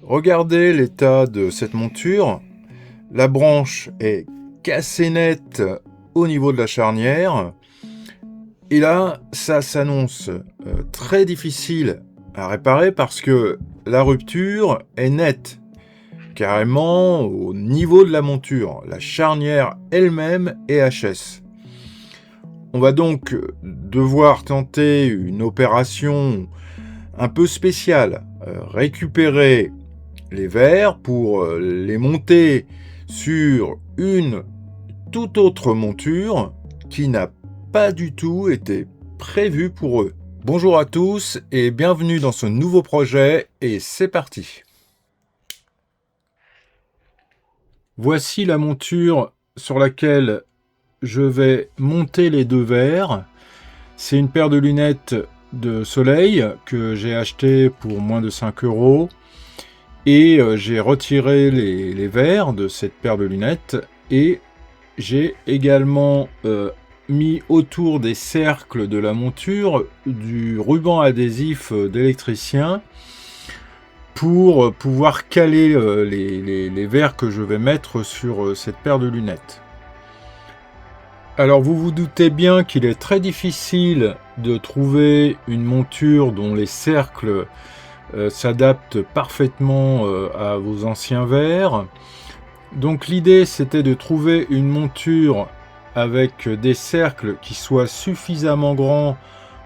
Regardez l'état de cette monture. La branche est cassée nette au niveau de la charnière. Et là, ça s'annonce très difficile à réparer parce que la rupture est nette, carrément au niveau de la monture. La charnière elle-même est HS. On va donc devoir tenter une opération un peu spéciale, récupérer les verres pour les monter sur une toute autre monture qui n'a pas du tout été prévue pour eux. Bonjour à tous et bienvenue dans ce nouveau projet et c'est parti. Voici la monture sur laquelle je vais monter les deux verres. C'est une paire de lunettes de soleil que j'ai acheté pour moins de 5 €. Et j'ai retiré les verres de cette paire de lunettes et j'ai également mis autour des cercles de la monture du ruban adhésif d'électricien pour pouvoir caler les verres que je vais mettre sur cette paire de lunettes. Alors vous vous doutez bien qu'il est très difficile de trouver une monture dont les cercles s'adapte parfaitement à vos anciens verres. Donc l'idée c'était de trouver une monture avec des cercles qui soient suffisamment grands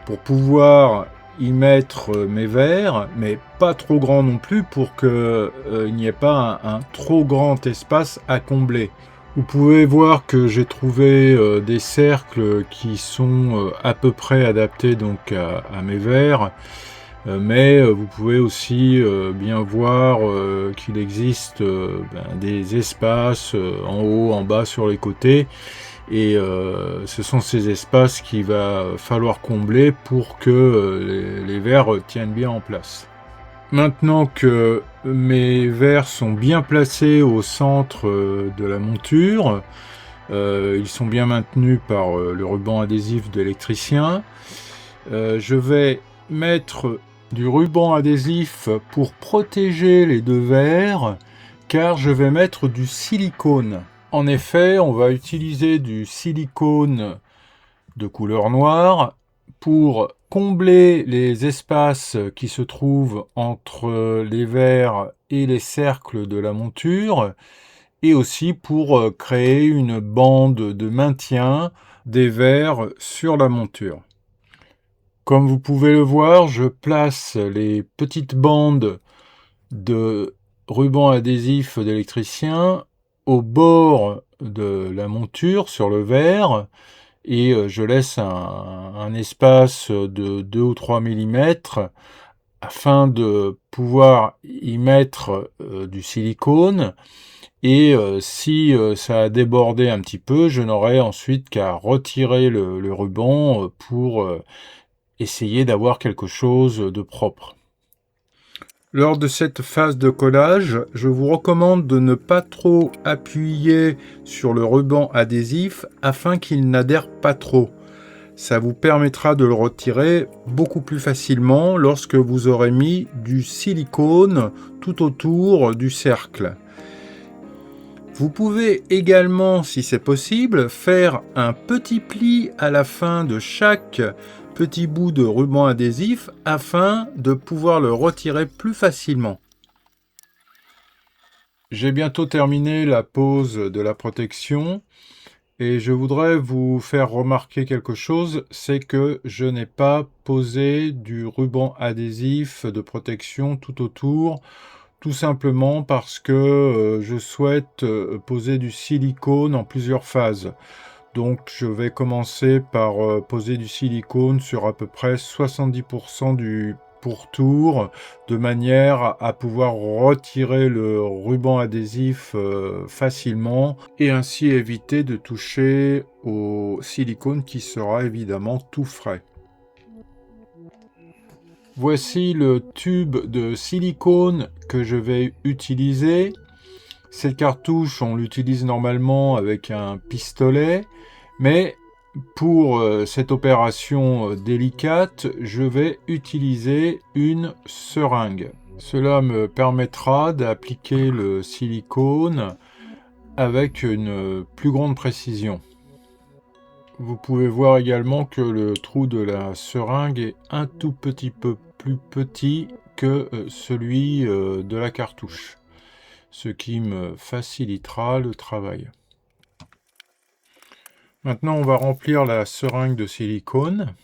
pour pouvoir y mettre mes verres, mais pas trop grands non plus pour qu'il n'y ait pas un trop grand espace à combler. Vous pouvez voir que j'ai trouvé des cercles qui sont à peu près adaptés donc à mes verres. Mais vous pouvez aussi bien voir qu'il existe des espaces en haut, en bas, sur les côtés. Et ce sont ces espaces qu'il va falloir combler pour que les verres tiennent bien en place. Maintenant que mes verres sont bien placés au centre de la monture, ils sont bien maintenus par le ruban adhésif d'électricien, je vais mettre du ruban adhésif pour protéger les deux verres, car je vais mettre du silicone. En effet, on va utiliser du silicone de couleur noire pour combler les espaces qui se trouvent entre les verres et les cercles de la monture, et aussi pour créer une bande de maintien des verres sur la monture. Comme vous pouvez le voir, je place les petites bandes de ruban adhésif d'électricien au bord de la monture sur le verre et je laisse un espace de 2 ou 3 mm afin de pouvoir y mettre du silicone. Et si ça a débordé un petit peu, je n'aurai ensuite qu'à retirer le ruban pour essayer d'avoir quelque chose de propre. Lors de cette phase de collage, je vous recommande de ne pas trop appuyer sur le ruban adhésif afin qu'il n'adhère pas trop. Ça vous permettra de le retirer beaucoup plus facilement lorsque vous aurez mis du silicone tout autour du cercle. Vous pouvez également, si c'est possible, faire un petit pli à la fin de chaque petit bout de ruban adhésif afin de pouvoir le retirer plus facilement. J'ai bientôt terminé la pose de la protection et je voudrais vous faire remarquer quelque chose, c'est que je n'ai pas posé du ruban adhésif de protection tout autour, tout simplement parce que je souhaite poser du silicone en plusieurs phases. Donc je vais commencer par poser du silicone sur à peu près 70% du pourtour, de manière à pouvoir retirer le ruban adhésif facilement et ainsi éviter de toucher au silicone qui sera évidemment tout frais. Voici le tube de silicone que je vais utiliser. Cette cartouche, on l'utilise normalement avec un pistolet, mais pour cette opération délicate, je vais utiliser une seringue. Cela me permettra d'appliquer le silicone avec une plus grande précision. Vous pouvez voir également que le trou de la seringue est un tout petit peu plus petit que celui de la cartouche, ce qui me facilitera le travail. Maintenant, on va remplir la seringue de silicone.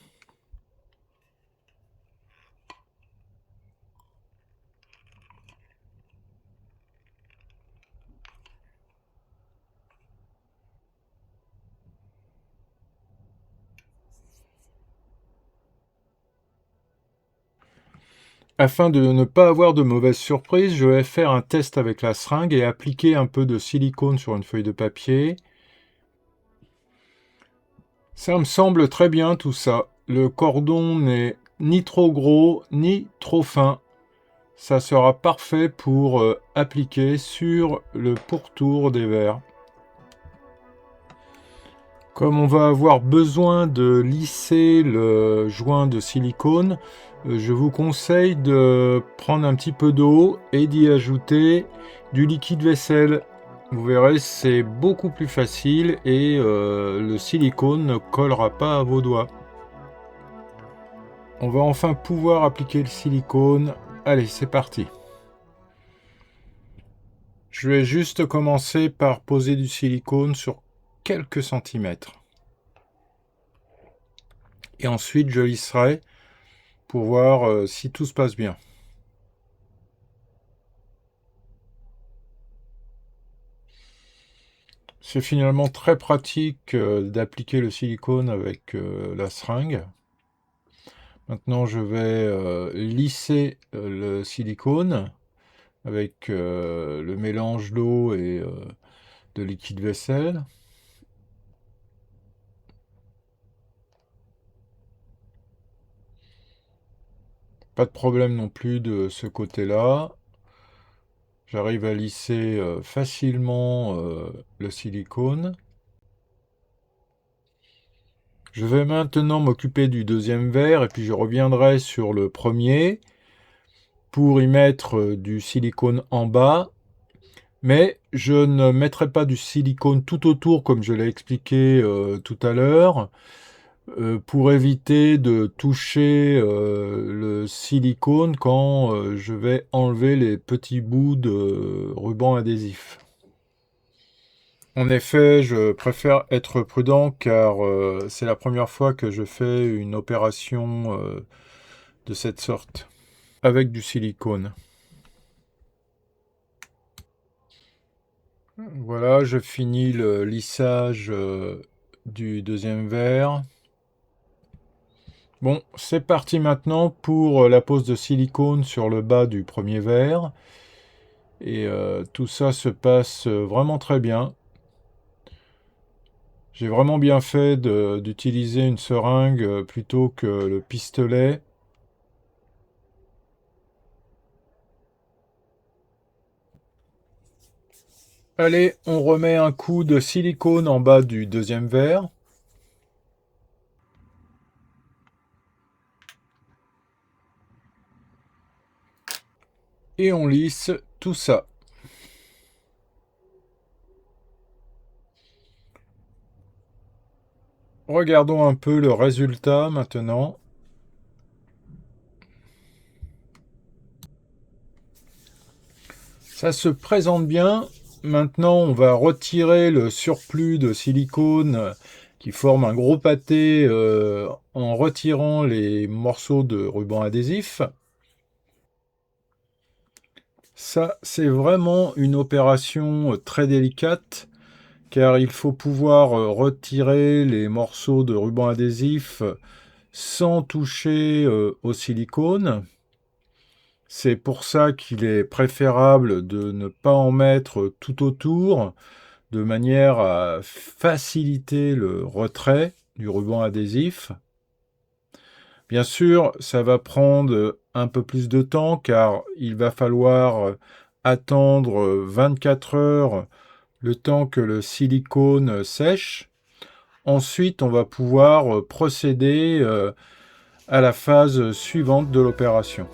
Afin de ne pas avoir de mauvaises surprises, je vais faire un test avec la seringue et appliquer un peu de silicone sur une feuille de papier. Ça me semble très bien tout ça. Le cordon n'est ni trop gros ni trop fin. Ça sera parfait pour appliquer sur le pourtour des verres. Comme on va avoir besoin de lisser le joint de silicone, je vous conseille de prendre un petit peu d'eau et d'y ajouter du liquide vaisselle. Vous verrez, c'est beaucoup plus facile et le silicone ne collera pas à vos doigts. On va enfin pouvoir appliquer le silicone. Allez, c'est parti. Je vais juste commencer par poser du silicone sur quelques centimètres. Et ensuite, je lisserai pour voir si tout se passe bien. C'est finalement très pratique d'appliquer le silicone avec la seringue. Maintenant, je vais lisser le silicone avec le mélange d'eau et de liquide vaisselle. Pas de problème non plus de ce côté-là. J'arrive à lisser facilement le silicone. Je vais maintenant m'occuper du deuxième verre et puis je reviendrai sur le premier pour y mettre du silicone en bas. Mais je ne mettrai pas du silicone tout autour comme je l'ai expliqué tout à l'heure pour éviter de toucher le silicone quand je vais enlever les petits bouts de ruban adhésif. En effet, je préfère être prudent car c'est la première fois que je fais une opération de cette sorte avec du silicone. Voilà, je finis le lissage du deuxième verre. Bon, c'est parti maintenant pour la pose de silicone sur le bas du premier verre. Et tout ça se passe vraiment très bien. J'ai vraiment bien fait d'utiliser une seringue plutôt que le pistolet. Allez, on remet un coup de silicone en bas du deuxième verre. Et on lisse tout ça. Regardons un peu le résultat maintenant. Ça se présente bien. Maintenant, on va retirer le surplus de silicone qui forme un gros pâté en retirant les morceaux de ruban adhésif. Ça, c'est vraiment une opération très délicate car il faut pouvoir retirer les morceaux de ruban adhésif sans toucher au silicone. C'est pour ça qu'il est préférable de ne pas en mettre tout autour, de manière à faciliter le retrait du ruban adhésif. Bien sûr, ça va prendre un peu plus de temps car il va falloir attendre 24 heures le temps que le silicone sèche. Ensuite, on va pouvoir procéder à la phase suivante de l'opération.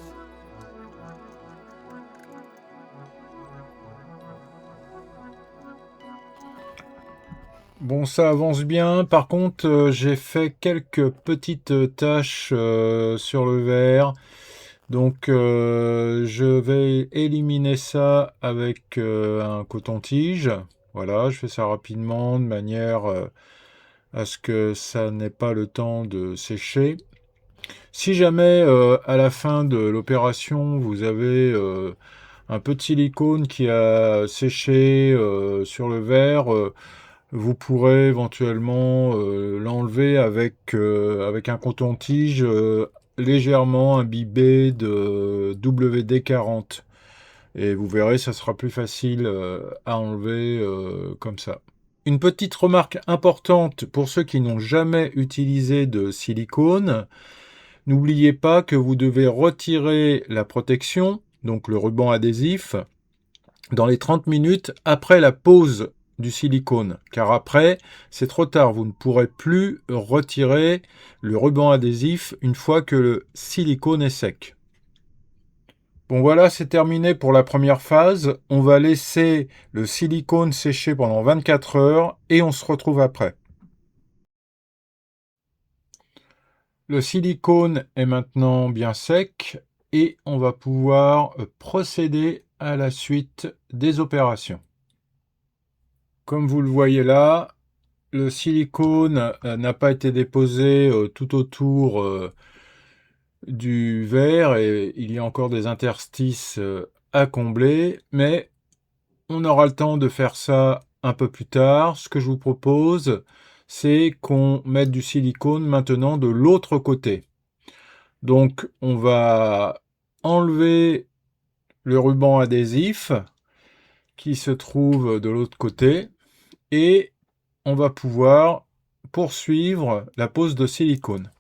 Bon, ça avance bien. Par contre, j'ai fait quelques petites taches sur le verre. Donc, je vais éliminer ça avec un coton-tige. Voilà, je fais ça rapidement de manière à ce que ça n'ait pas le temps de sécher. Si jamais à la fin de l'opération, vous avez un peu de silicone qui a séché sur le verre, vous pourrez éventuellement l'enlever avec un coton-tige légèrement imbibé de WD-40. Et vous verrez, ça sera plus facile à enlever comme ça. Une petite remarque importante pour ceux qui n'ont jamais utilisé de silicone, n'oubliez pas que vous devez retirer la protection, donc le ruban adhésif, dans les 30 minutes après la pose du silicone, car après, c'est trop tard, vous ne pourrez plus retirer le ruban adhésif une fois que le silicone est sec. Bon voilà, c'est terminé pour la première phase. On va laisser le silicone sécher pendant 24 heures et on se retrouve après. Le silicone est maintenant bien sec et on va pouvoir procéder à la suite des opérations. Comme vous le voyez là, le silicone n'a pas été déposé tout autour du verre et il y a encore des interstices à combler, mais on aura le temps de faire ça un peu plus tard. Ce que je vous propose, c'est qu'on mette du silicone maintenant de l'autre côté. Donc on va enlever le ruban adhésif qui se trouve de l'autre côté et on va pouvoir poursuivre la pose de silicone.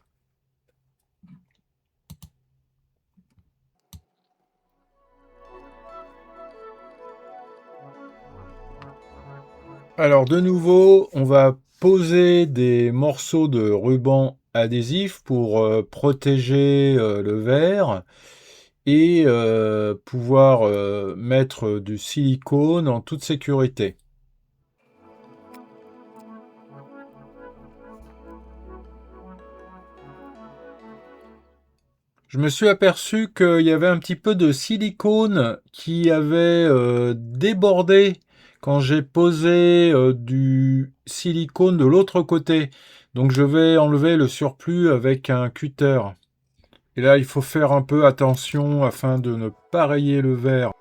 Alors de nouveau, on va poser des morceaux de ruban adhésif pour protéger le verre et pouvoir mettre du silicone en toute sécurité. Je me suis aperçu qu'il y avait un petit peu de silicone qui avait débordé quand j'ai posé du silicone de l'autre côté. Donc je vais enlever le surplus avec un cutter. Et là, il faut faire un peu attention afin de ne pas rayer le verre.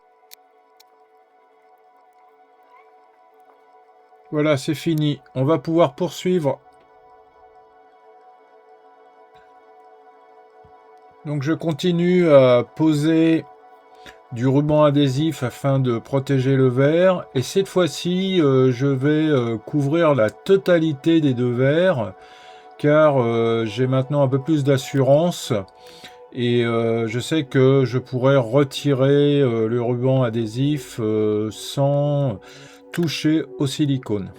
Voilà, c'est fini. On va pouvoir poursuivre. Donc je continue à poser du ruban adhésif afin de protéger le verre. Et cette fois-ci, je vais couvrir la totalité des deux verres car j'ai maintenant un peu plus d'assurance et je sais que je pourrais retirer le ruban adhésif sans toucher au silicone.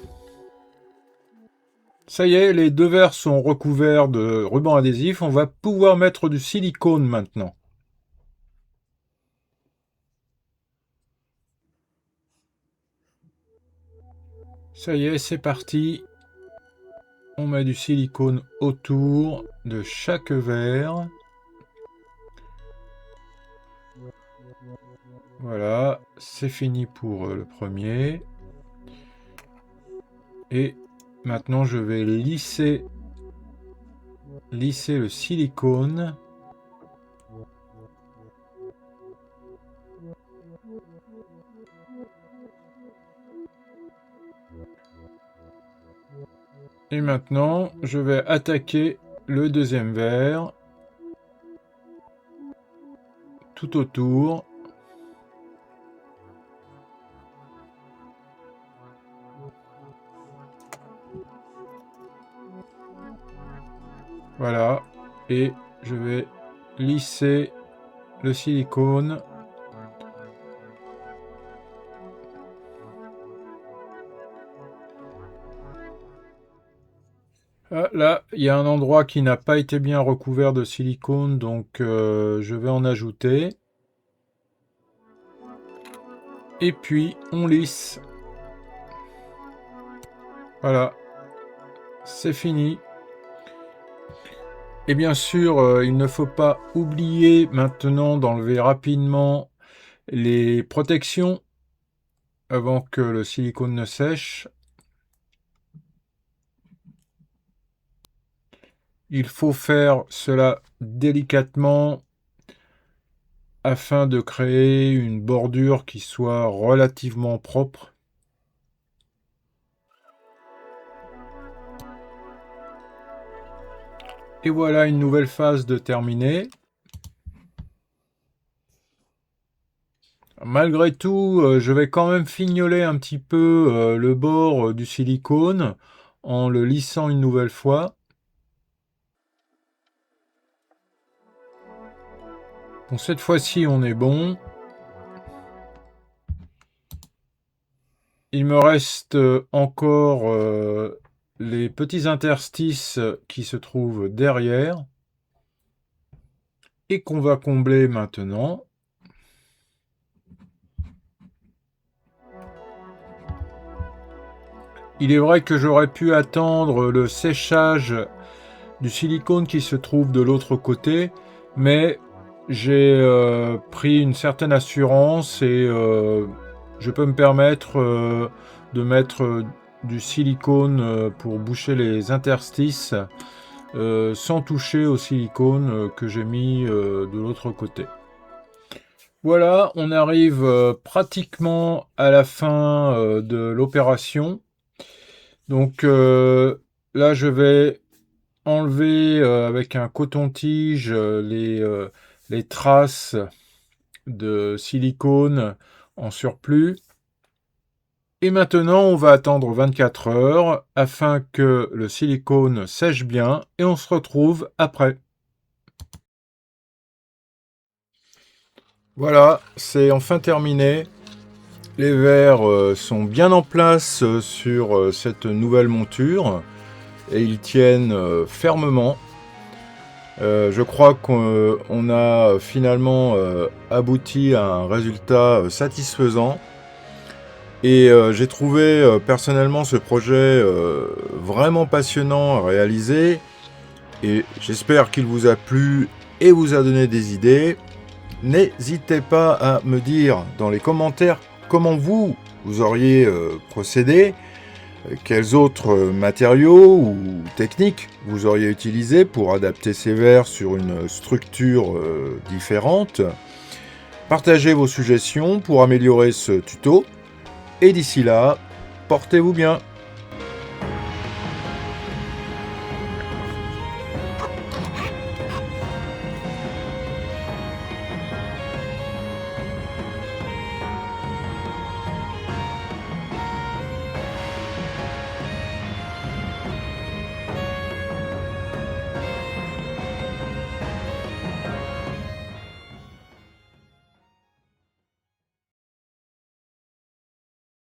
Ça y est, les deux verres sont recouverts de ruban adhésif. On va pouvoir mettre du silicone maintenant. Ça y est, c'est parti. On met du silicone autour de chaque verre. Voilà, c'est fini pour le premier. Et maintenant, je vais lisser le silicone. Et maintenant, je vais attaquer le deuxième verre tout autour. Voilà, et je vais lisser le silicone. Ah, là, il y a un endroit qui n'a pas été bien recouvert de silicone, donc je vais en ajouter. Et puis, on lisse. Voilà, c'est fini. Et bien sûr, il ne faut pas oublier maintenant d'enlever rapidement les protections avant que le silicone ne sèche. Il faut faire cela délicatement afin de créer une bordure qui soit relativement propre. Et voilà une nouvelle phase de terminée. Malgré tout, je vais quand même fignoler un petit peu le bord du silicone en le lissant une nouvelle fois. Bon, cette fois-ci, on est bon. Il me reste encore les petits interstices qui se trouvent derrière et qu'on va combler maintenant. Il est vrai que j'aurais pu attendre le séchage du silicone qui se trouve de l'autre côté, mais j'ai pris une certaine assurance et je peux me permettre de mettre du silicone pour boucher les interstices sans toucher au silicone que j'ai mis de l'autre côté. Voilà, on arrive pratiquement à la fin de l'opération. Donc là, je vais enlever avec un coton-tige les traces de silicone en surplus. Et maintenant, on va attendre 24 heures afin que le silicone sèche bien et on se retrouve après. Voilà, c'est enfin terminé. Les verres sont bien en place sur cette nouvelle monture et ils tiennent fermement. Je crois qu'on a finalement abouti à un résultat satisfaisant et j'ai trouvé personnellement ce projet vraiment passionnant à réaliser et j'espère qu'il vous a plu et vous a donné des idées. N'hésitez pas à me dire dans les commentaires comment vous auriez procédé, quels autres matériaux ou techniques vous auriez utilisés pour adapter ces verres sur une structure différente. Partagez vos suggestions pour améliorer ce tuto. Et d'ici là, portez-vous bien.